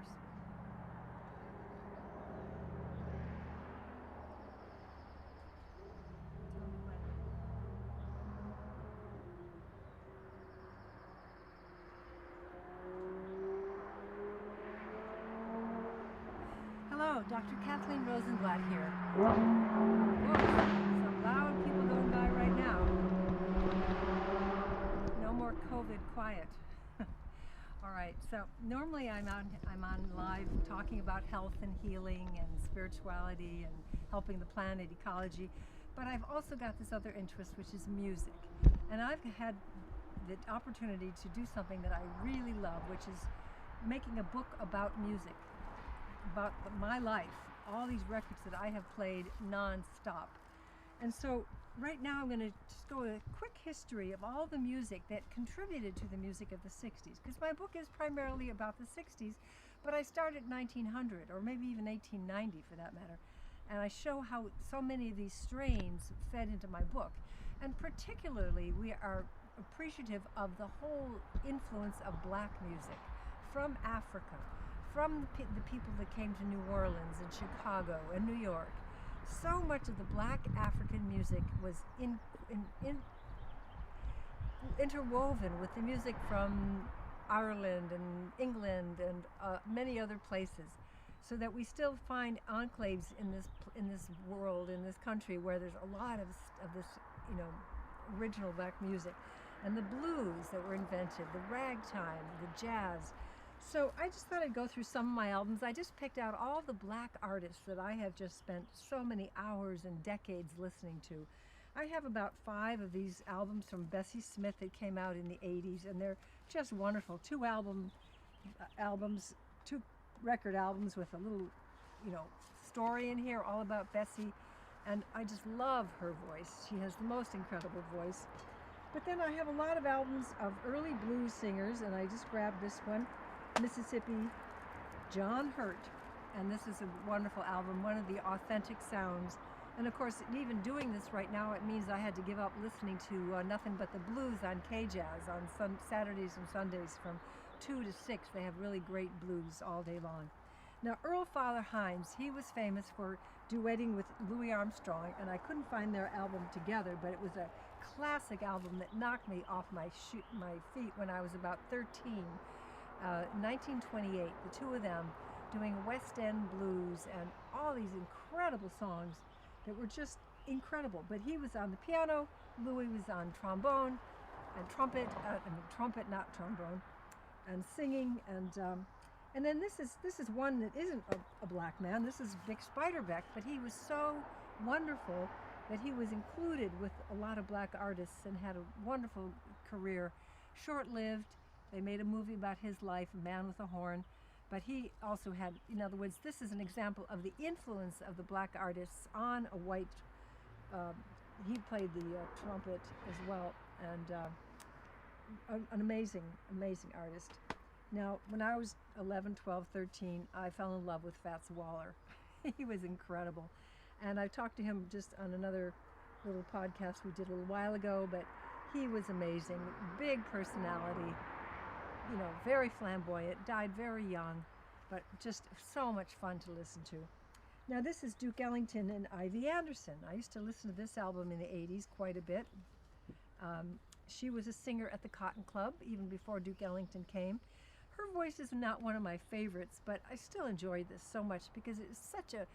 course. Tell me when. Hello, Dr. Kathleen Rosenblatt here. Whoa, some loud people going by right now. No more COVID quiet. All right, so normally I'm on live talking about health and healing and spirituality and helping the planet, ecology, but I've also got this other interest, which is music. And I've had the opportunity to do something that I really love, which is making a book about music, about my life, all these records that I have played non-stop. And so right now I'm going to just go with a quick history of all the music that contributed to the music of the 60s, because my book is primarily about the 60s, but I started in 1900 or maybe even 1890 for that matter. And I show how so many of these strains fed into my book. And particularly we are appreciative of the whole influence of black music from Africa, from the people that came to New Orleans and Chicago and New York. So much of the black African music was interwoven with the music from Ireland and England and many other places, so that we still find enclaves in this world, in this country, where there's a lot of this, original black music, and the blues that were invented, the ragtime, the jazz. So I just thought I'd go through some of my albums. I just picked out all the black artists that I have just spent so many hours and decades listening to. I have about 5 of these albums from Bessie Smith that came out in the 80s, and they're just wonderful. 2 record albums with a little, story in here all about Bessie, and I just love her voice. She has the most incredible voice. But then I have a lot of albums of early blues singers, and I just grabbed this one, Mississippi, John Hurt, and this is a wonderful album, one of the authentic sounds. And of course, even doing this right now, it means I had to give up listening to nothing but the blues on K-Jazz on Saturdays and Sundays from 2 to 6. They have really great blues all day long. Now, Earl Fowler Heinz, he was famous for duetting with Louis Armstrong, and I couldn't find their album together, but it was a classic album that knocked me off my feet when I was about 13. 1928, the 2 of them doing West End blues and all these incredible songs that were just incredible. But he was on the piano, Louis was on trombone and trumpet, not trombone, and singing. And then this is one that isn't a black man. This is Vic Spiderbeck, but he was so wonderful that he was included with a lot of black artists and had a wonderful career. Short-lived. They made a movie about his life, A Man with a Horn, but he also had, in other words, this is an example of the influence of the black artists on a white, he played the trumpet as well, and an amazing, amazing artist. Now, when I was 11, 12, 13, I fell in love with Fats Waller. He was incredible. And I talked to him just on another little podcast we did a little while ago, but he was amazing, big personality, very flamboyant, died very young, but just so much fun to listen to. Now this is Duke Ellington and Ivy Anderson. I used to listen to this album in the 80s quite a bit. She was a singer at the Cotton Club even before Duke Ellington came. Her voice is not one of my favorites, but I still enjoyed this so much because it's such a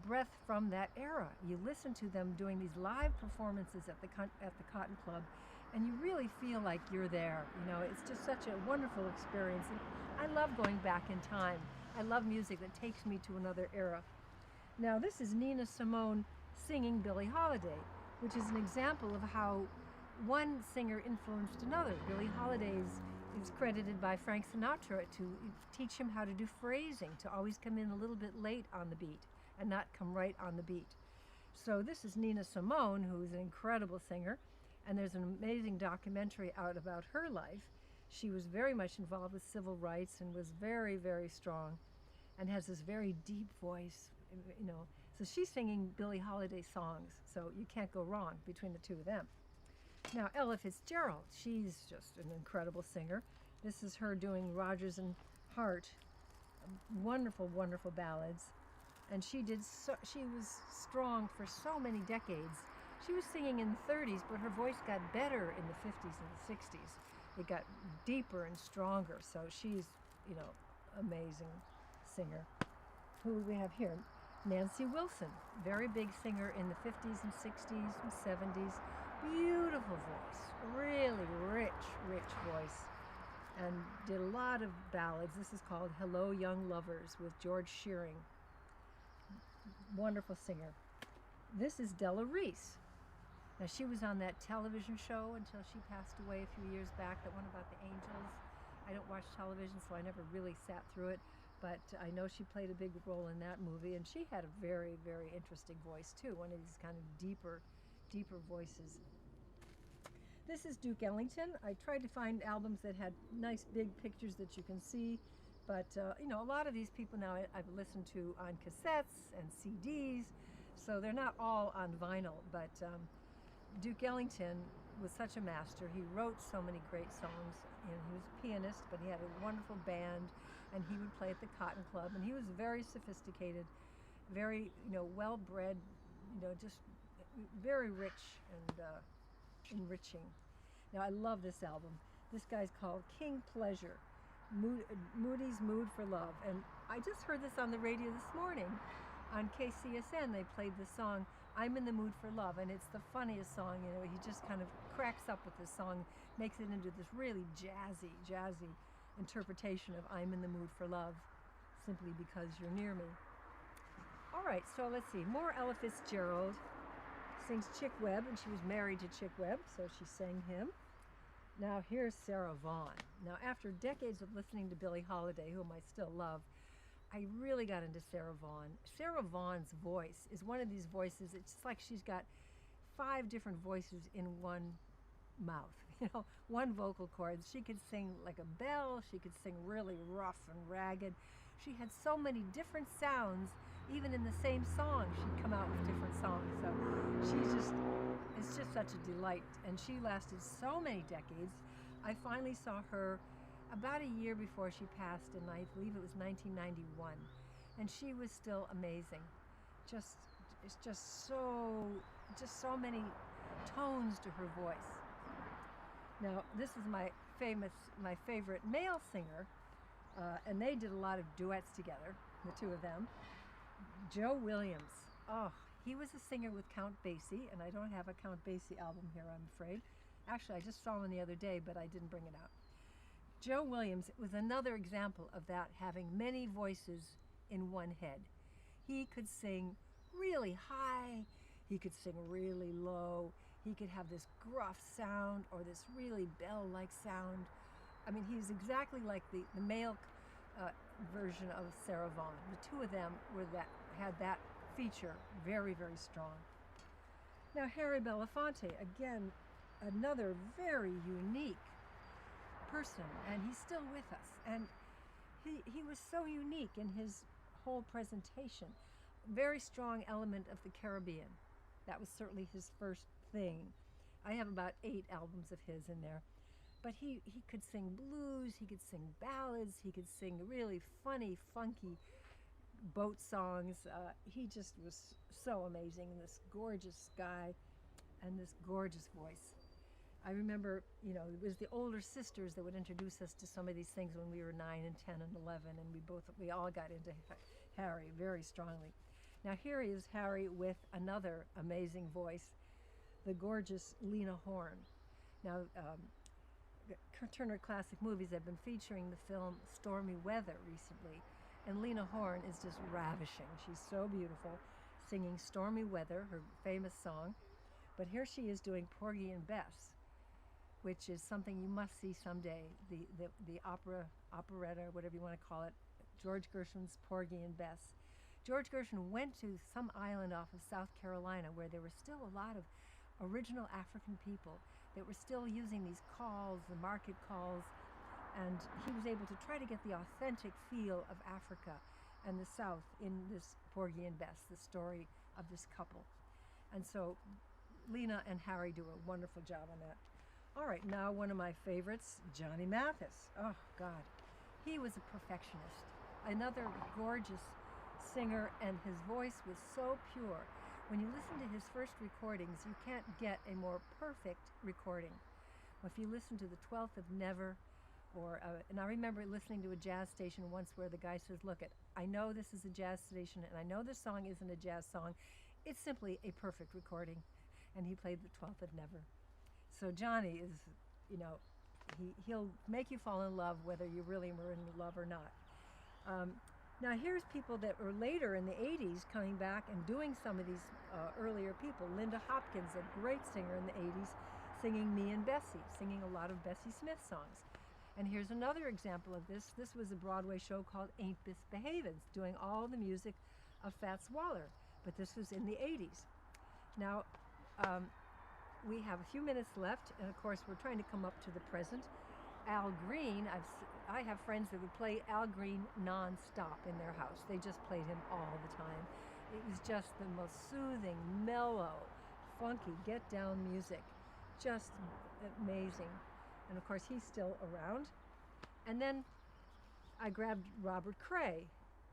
breath from that era. You listen to them doing these live performances at the Cotton Club, and you really feel like you're there. It's just such a wonderful experience. And I love going back in time. I love music that takes me to another era. Now this is Nina Simone singing Billie Holiday, which is an example of how one singer influenced another. Billie Holiday is credited by Frank Sinatra to teach him how to do phrasing, to always come in a little bit late on the beat and not come right on the beat. So this is Nina Simone, who is an incredible singer, and there's an amazing documentary out about her life. She was very much involved with civil rights and was very, very strong and has this very deep voice, So she's singing Billie Holiday songs, so you can't go wrong between the 2 of them. Now, Ella Fitzgerald, she's just an incredible singer. This is her doing Rodgers and Hart, wonderful, wonderful ballads. And she was strong for so many decades. She was singing in the 30s, but her voice got better in the 50s and the 60s. It got deeper and stronger. So she's, amazing singer. Who we have here? Nancy Wilson, very big singer in the 50s and 60s and 70s. Beautiful voice, really rich voice. And did a lot of ballads. This is called Hello Young Lovers with George Shearing. Wonderful singer. This is Della Reese. Now she was on that television show until she passed away a few years back, that one about the angels. I don't watch television, so I never really sat through it, but I know she played a big role in that movie, and she had a very, very interesting voice too, one of these kind of deeper voices. This is Duke Ellington. I tried to find albums that had nice big pictures that you can see, but a lot of these people now I've listened to on cassettes and CDs, so they're not all on vinyl, but Duke Ellington was such a master. He wrote so many great songs, and he was a pianist, but he had a wonderful band, and he would play at the Cotton Club, and he was very sophisticated, very, well-bred, just very rich and enriching. Now, I love this album. This guy's called King Pleasure, Moody's Mood for Love, and I just heard this on the radio this morning. On KCSN, they played the song I'm in the Mood for Love, and it's the funniest song. He just kind of cracks up with this song, makes it into this really jazzy interpretation of I'm in the Mood for Love, simply because you're near me. All right, so let's see. More Ella Fitzgerald. Sings Chick Webb, and she was married to Chick Webb, so she sang him. Now here's Sarah Vaughan. Now after decades of listening to Billie Holiday, whom I still love, I really got into Sarah Vaughan. Sarah Vaughan's voice is one of these voices, it's like she's got 5 different voices in one mouth, one vocal cord. She could sing like a bell, she could sing really rough and ragged. She had so many different sounds, even in the same song, she'd come out with different songs. So it's just such a delight. And she lasted so many decades. I finally saw her about a year before she passed, and I believe it was 1991, and she was still amazing. It's just so many tones to her voice. Now this is my favorite male singer, and they did a lot of duets together, the two of them. Joe Williams. Oh, he was a singer with Count Basie, and I don't have a Count Basie album here, I'm afraid. Actually, I just saw one the other day, but I didn't bring it out. Joe Williams was another example of that, having many voices in one head. He could sing really high, he could sing really low, he could have this gruff sound or this really bell-like sound. I mean, he's exactly like the male version of Sarah Vaughan. The two of them had that feature very, very strong. Now Harry Belafonte, again, another very unique person, and he's still with us, and he was so unique in his whole presentation. Very strong element of the Caribbean. That was certainly his first thing. I have about 8 albums of his in there, but he could sing blues, he could sing ballads, he could sing really funny, funky boat songs. He just was so amazing, this gorgeous guy and this gorgeous voice. I remember, it was the older sisters that would introduce us to some of these things when we were 9 and 10 and 11, and we all got into Harry very strongly. Now here is Harry with another amazing voice, the gorgeous Lena Horne. Now, Turner Classic Movies have been featuring the film Stormy Weather recently, and Lena Horne is just ravishing. She's so beautiful, singing Stormy Weather, her famous song. But here she is doing Porgy and Bess, which is something you must see someday, the operetta, whatever you want to call it, George Gershwin's Porgy and Bess. George Gershwin went to some island off of South Carolina where there were still a lot of original African people that were still using these calls, the market calls, and he was able to try to get the authentic feel of Africa and the South in this Porgy and Bess, the story of this couple. And so Lena and Harry do a wonderful job on that. All right, now one of my favorites, Johnny Mathis. Oh, God. He was a perfectionist. another gorgeous singer, and his voice was so pure. When you listen to his first recordings, you can't get a more perfect recording. If you listen to the 12th of Never, and I remember listening to a jazz station once where the guy says, look, I know this is a jazz station, and I know this song isn't a jazz song. It's simply a perfect recording. And he played the 12th of Never. So Johnny is, he'll make you fall in love whether you really were in love or not. Now here's people that were later in the 80s coming back and doing some of these earlier people. Linda Hopkins, a great singer in the 80s, singing Me and Bessie, singing a lot of Bessie Smith songs. And here's another example of this. This was a Broadway show called Ain't Misbehavin', doing all the music of Fats Waller, but this was in the 80s. Now, we have a few minutes left, and of course we're trying to come up to the present. Al Green, I have friends that would play Al Green non-stop in their house. They just played him all the time. It was just the most soothing, mellow, funky, get-down music. Just amazing. And of course he's still around. And then I grabbed Robert Cray,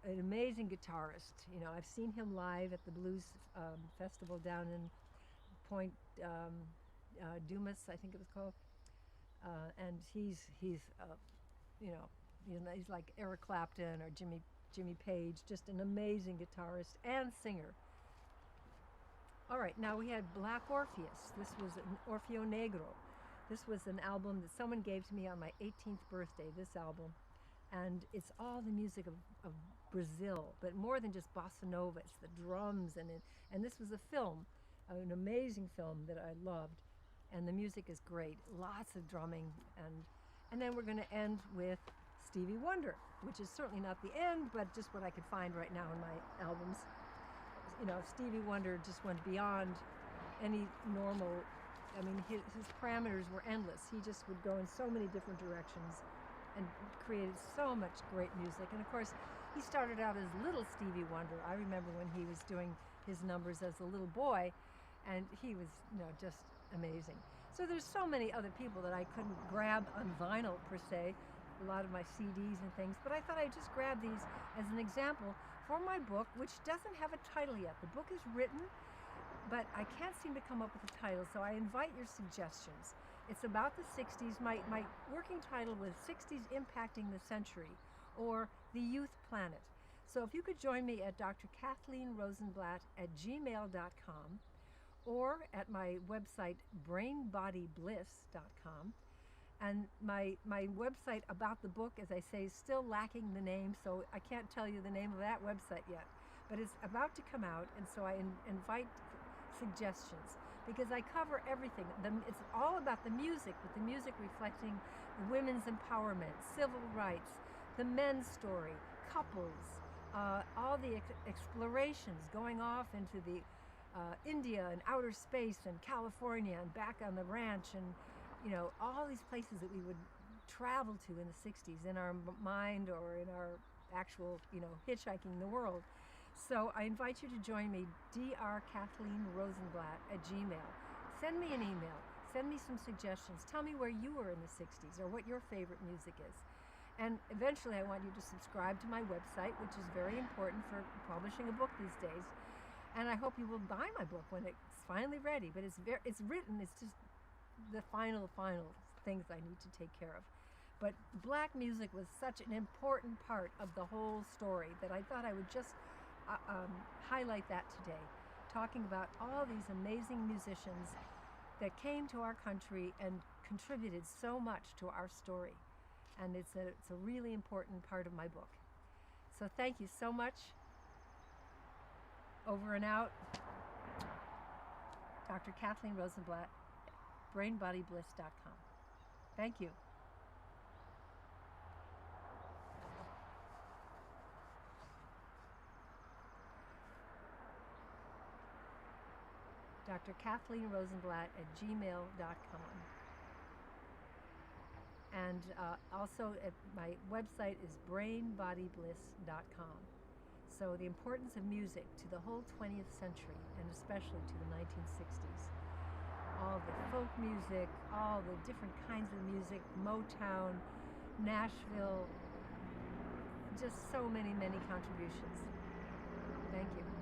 an amazing guitarist. I've seen him live at the Blues Festival down in Point Dumas, I think it was called. And he's like Eric Clapton or Jimmy Page, just an amazing guitarist and singer. All right, now we had Black Orpheus. This was an Orfeo Negro. This was an album that someone gave to me on my 18th birthday, this album. And it's all the music of Brazil, but more than just bossa nova. It's the drums, and this was a film, an amazing film that I loved. And the music is great, lots of drumming. And then we're going to end with Stevie Wonder, which is certainly not the end, but just what I could find right now in my albums. Stevie Wonder just went beyond any normal. I mean, his parameters were endless. He just would go in so many different directions and created so much great music. And of course, he started out as little Stevie Wonder. I remember when he was doing his numbers as a little boy, and he was, just amazing. So there's so many other people that I couldn't grab on vinyl per se, a lot of my CDs and things, but I thought I'd just grab these as an example for my book, which doesn't have a title yet. The book is written, but I can't seem to come up with a title, so I invite your suggestions. It's about the 60s. My working title was 60s Impacting the Century, or The Youth Planet. So if you could join me at Dr. Kathleen Rosenblatt at gmail.com, or at my website, brainbodybliss.com. And my website about the book, as I say, is still lacking the name, so I can't tell you the name of that website yet. But it's about to come out, and so I invite suggestions, because I cover everything. It's all about the music, but the music reflecting the women's empowerment, civil rights, the men's story, couples, all the explorations going off into the India and outer space and California and back on the ranch, and all these places that we would travel to in the 60s in our mind or in our actual, hitchhiking the world. So I invite you to join me, Dr. Kathleen Rosenblatt at Gmail. Send me an email. Send me some suggestions. Tell me where you were in the 60s or what your favorite music is. And eventually I want you to subscribe to my website, which is very important for publishing a book these days. And I hope you will buy my book when it's finally ready. But it's written. It's just the final things I need to take care of. But black music was such an important part of the whole story that I thought I would just highlight that today, talking about all these amazing musicians that came to our country and contributed so much to our story. And it's a really important part of my book. So thank you so much. Over and out. Dr. Kathleen Rosenblatt, brainbodybliss.com. Thank you. Dr. Kathleen Rosenblatt at gmail.com. And also at my website is brainbodybliss.com. So the importance of music to the whole 20th century, and especially to the 1960s. All the folk music, all the different kinds of music, Motown, Nashville, just so many, many contributions. Thank you.